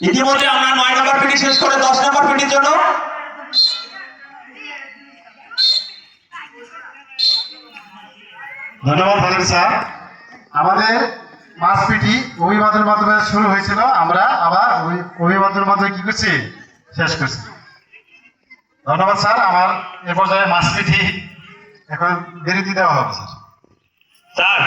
ইতিমধ্যে আমরা 9 নম্বর পিটি শেষ করে 10 নম্বর পিটির জন্য ধন্যবাদ ভালো স্যার। আমাদের মাস পিটি অভিবাদনের মাধ্যমে শুরু হয়েছিল, আমরা আবার অভিবাদনের মাধ্যমে কি করছি, শেষ করছি। ধন্যবাদ স্যার। আমার এ পর্যায়ে মাস পিটি এখন বিরতি দেওয়া হবে স্যার। স্যার